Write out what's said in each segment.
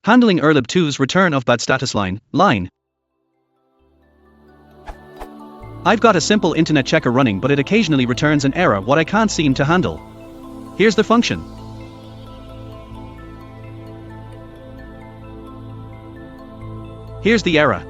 Handling urllib2's return of Badstatusline line. I've got a simple internet checker running, but it occasionally returns an error what I can't seem to handle. Here's the function. Here's the error.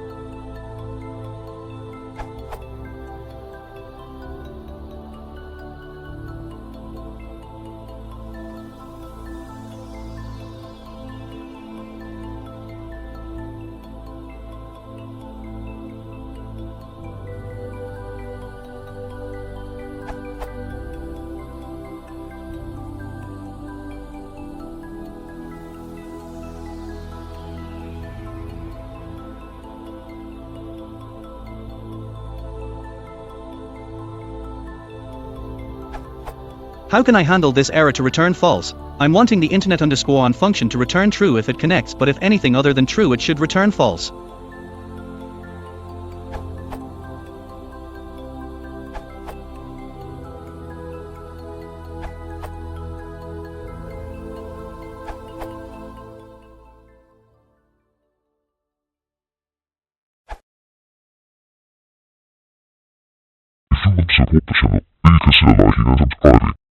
How can I handle this error to return false? I'm wanting the internet_on function to return true if it connects, but if anything other than true it should return false. Isang magsabot pa siya, no? Di kasi lalahi na sa pari.